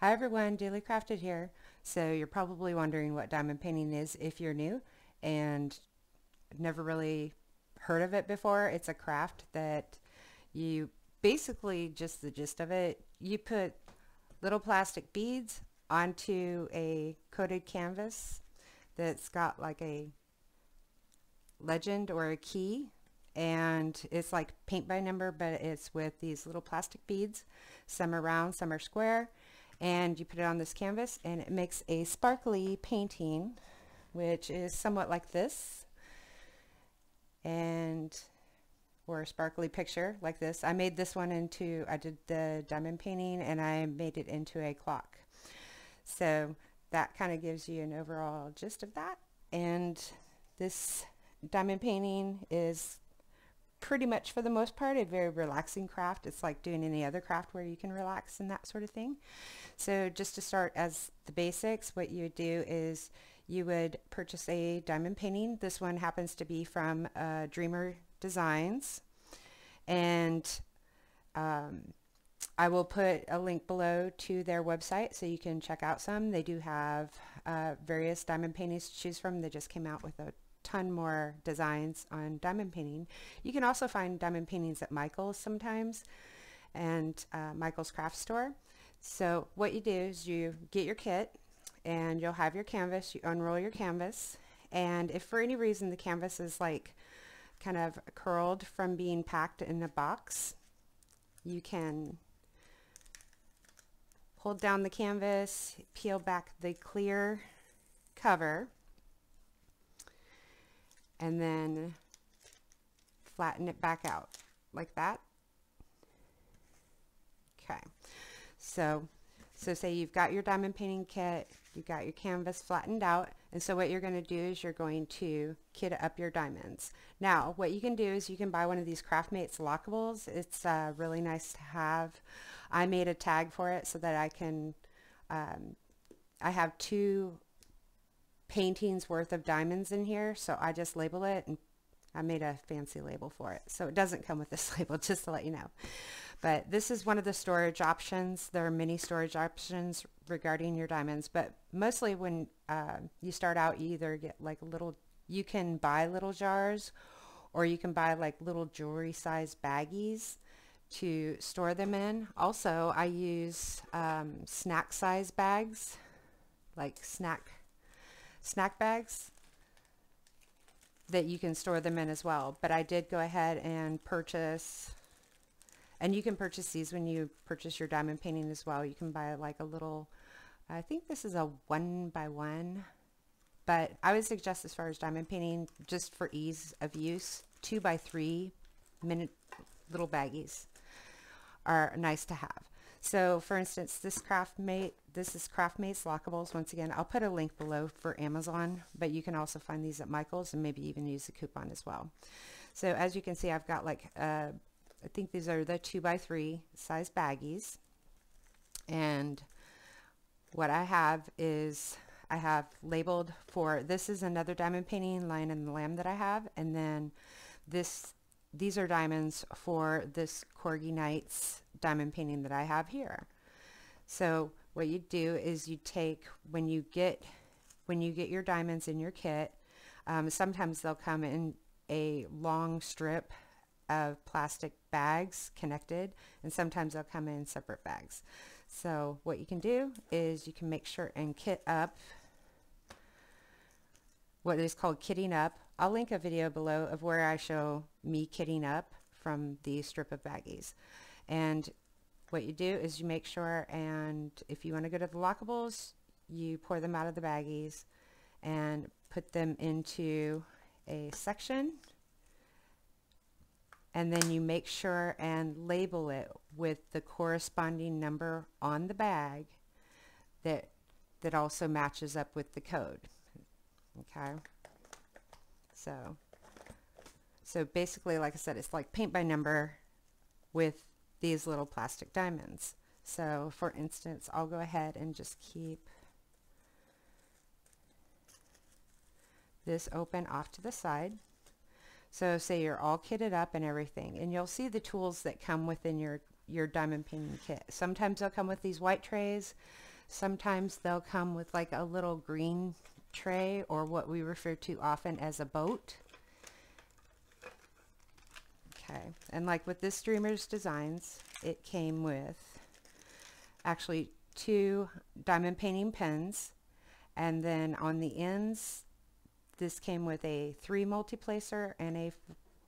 Hi everyone, Daily Crafted here. So you're probably wondering what diamond painting is if you're new and never really heard of it before. It's a craft that you basically, just the gist of it, you put little plastic beads onto a coated canvas that's got like a legend or a key, and it's like paint by number, but it's with these little plastic beads. Some are round, some are square, and you put it on this canvas and it makes a sparkly painting, which is somewhat like this, and or a sparkly picture like this. I made this one into, I did the diamond painting and I made it into a clock. So that kind of gives you an overall gist of that. And this diamond painting is pretty much, for the most part, a very relaxing craft. It's like doing any other craft where you can relax and that sort of thing. So just to start as the basics, what you would do is you would purchase a diamond painting. This one happens to be from Dreamer Designs, and I will put a link below to their website so you can check out some. They do have various diamond paintings to choose from. They just came out with a ton more designs on diamond painting. You can also find diamond paintings at Michael's sometimes, and Michael's Craft Store. So what you do is you get your kit and you'll have your canvas. You unroll your canvas, and if for any reason the canvas is like kind of curled from being packed in a box, you can hold down the canvas, peel back the clear cover, and then flatten it back out like that. Okay, so say you've got your diamond painting kit, you've got your canvas flattened out, and so what you're going to do is you're going to kit up your diamonds. Now what you can do is you can buy one of these Craftmates lockables. It's really nice to have. I made a tag for it so that I can I have 2 paintings worth of diamonds in here, so I just label it, and I made a fancy label for it. So it doesn't come with this label, just to let you know. But this is one of the storage options. There are many storage options regarding your diamonds, but mostly when you start out, you either get like little, you can buy little jars, or you can buy like little jewelry size baggies to store them in. Also, I use snack size bags, like snack bags that you can store them in as well. But I did go ahead and purchase, and you can purchase these when you purchase your diamond painting as well. You can buy like a little, I think this is a 1x1, but I would suggest, as far as diamond painting, just for ease of use, 2x3 minute little baggies are nice to have. So for instance, this is Craftmates lockables. Once again, I'll put a link below for Amazon, but you can also find these at Michael's and maybe even use the coupon as well. So as you can see, I've got like, I think these are the 2x3 size baggies. And what I have is, I have labeled for, this is another diamond painting, Lion and the Lamb, that I have. And then these are diamonds for this Corgi Knights diamond painting that I have here. So what you do is you take, when you get your diamonds in your kit, sometimes they'll come in a long strip of plastic bags connected, and sometimes they'll come in separate bags. So what you can do is you can make sure and kit up what is called kitting up. I'll link a video below of where I show me kitting up from the strip of baggies. And what you do is you make sure, and if you want to go to the lockables, you pour them out of the baggies and put them into a section, and then you make sure and label it with the corresponding number on the bag that also matches up with the code. Okay, so basically, like I said, it's like paint by number with these little plastic diamonds. So for instance, I'll go ahead and just keep this open off to the side. So say you're all kitted up and everything, and you'll see the tools that come within your diamond painting kit. Sometimes they'll come with these white trays. Sometimes they'll come with like a little green tray, or what we refer to often as a boat. Okay, and like with this Dreamers Designs, it came with actually 2 diamond painting pens, and then on the ends this came with a 3 multiplacer and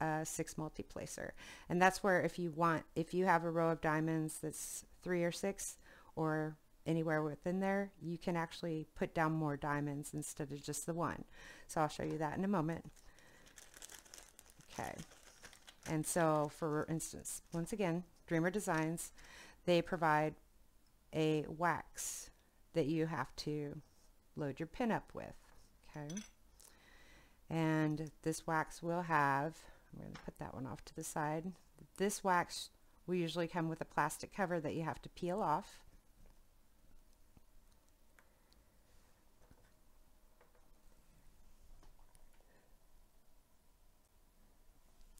a 6 multiplacer. And that's where if you have a row of diamonds that's 3 or 6 or anywhere within there, you can actually put down more diamonds instead of just the 1. So I'll show you that in a moment. Okay, and so for instance, once again, Dreamer Designs, they provide a wax that you have to load your pin up with. Okay, and this wax will have, I'm going to put that one off to the side. This wax will usually come with a plastic cover that you have to peel off.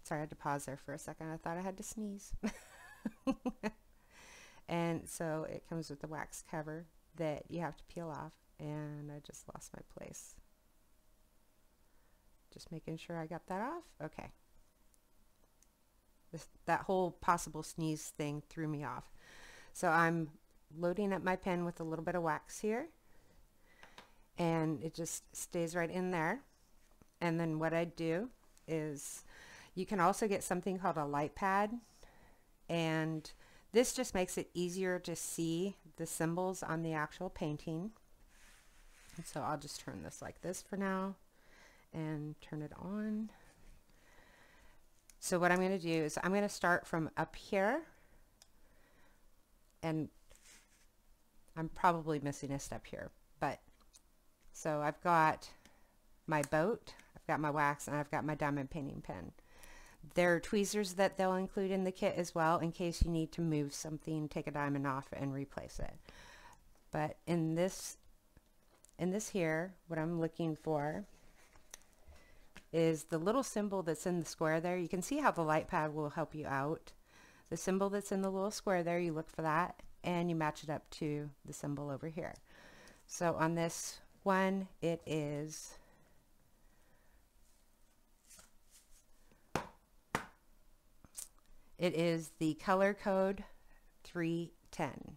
Sorry, I had to pause there for a second. I thought I had to sneeze. And so it comes with the wax cover that you have to peel off, and I just lost my place. Just making sure I got that off. Okay. That whole possible sneeze thing threw me off. So I'm loading up my pen with a little bit of wax here, and it just stays right in there. And then what I do is, you can also get something called a light pad, and this just makes it easier to see the symbols on the actual painting. And so I'll just turn this like this for now and turn it on. So what I'm going to do is I'm going to start from up here, and I'm probably missing a step here, but so I've got my boat, I've got my wax, and I've got my diamond painting pen. There are tweezers that they'll include in the kit as well in case you need to move something, take a diamond off and replace it. But in this here, what I'm looking for is the little symbol that's in the square there. You can see how the light pad will help you out. The symbol that's in the little square there, you look for that and you match it up to the symbol over here. So on this one, it is the color code 310.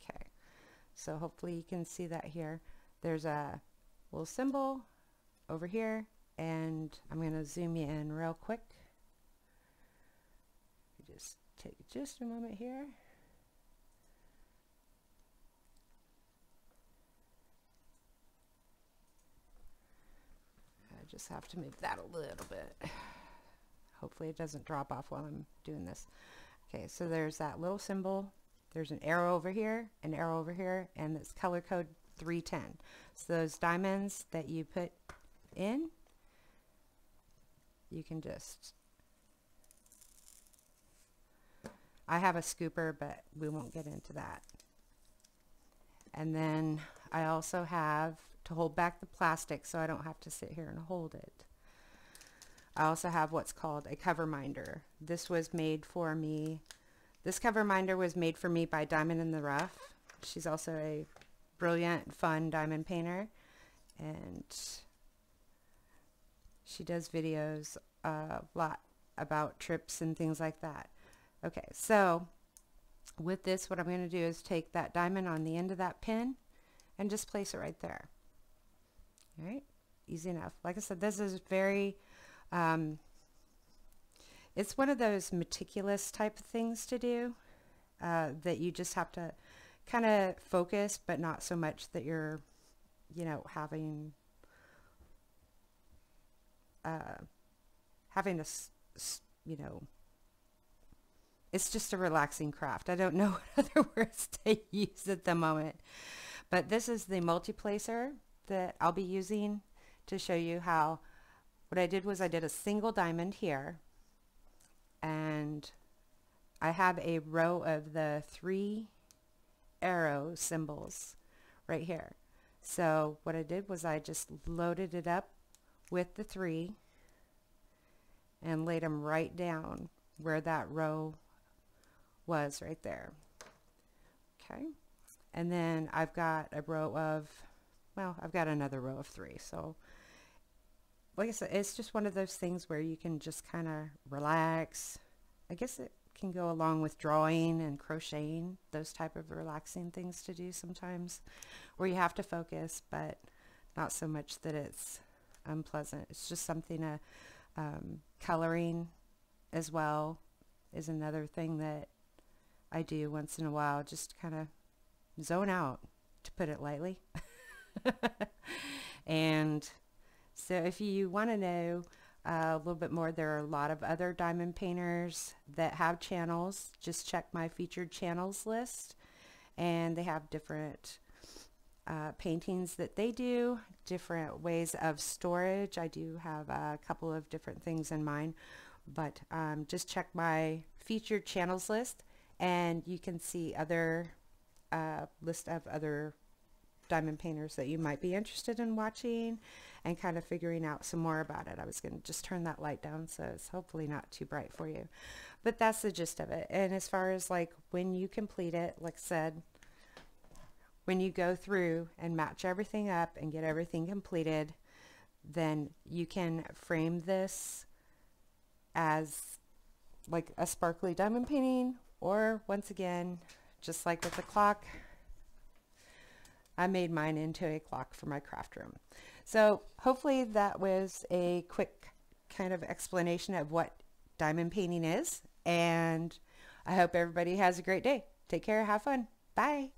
Okay, so hopefully you can see that here. There's a little symbol over here, and I'm going to zoom you in real quick. Just take just a moment here. I just have to move that a little bit. Hopefully it doesn't drop off while I'm doing this. Okay, so there's that little symbol. There's an arrow over here, an arrow over here, and it's color code 310. So those diamonds that you put in, you can just, I have a scooper, but we won't get into that. And then I also have to hold back the plastic so I don't have to sit here and hold it. I also have what's called a cover minder. This was made for me. This cover minder was made for me by Diamond in the Rough. She's also a brilliant, fun diamond painter, and she does videos a lot about trips and things like that. Okay, so with this, what I'm going to do is take that diamond on the end of that pin and just place it right there. All right, easy enough. Like I said, this is very it's one of those meticulous type of things to do that you just have to kind of focus, but not so much that you're, you know, having to, you know, it's just a relaxing craft. I don't know what other words to use at the moment, but this is the multiplacer that I'll be using to show you how. What I did was I did a single diamond here, and I have a row of the 3 arrow symbols right here. So what I did was I just loaded it up with the 3 and laid them right down where that row was right there. Okay, And then I've got a row of, well, I've got another row of 3. So like I said, it's just one of those things where you can just kind of relax. I guess it can go along with drawing and crocheting, those type of relaxing things to do sometimes, where you have to focus, but not so much that it's unpleasant. It's just something coloring as well is another thing that I do once in a while, just kind of zone out, to put it lightly. And so if you want to know a little bit more, there are a lot of other diamond painters that have channels. Just check my featured channels list, and they have different paintings that they do, different ways of storage. I do have a couple of different things in mind, but just check my featured channels list, and you can see other list of other diamond painters that you might be interested in watching and kind of figuring out some more about it. I was going to just turn that light down so it's hopefully not too bright for you, but that's the gist of it. And as far as like when you complete it, like I said, when you go through and match everything up and get everything completed, then you can frame this as like a sparkly diamond painting, or once again, just like with the clock, I made mine into a clock for my craft room. So hopefully that was a quick kind of explanation of what diamond painting is, and I hope everybody has a great day. Take care, have fun. Bye.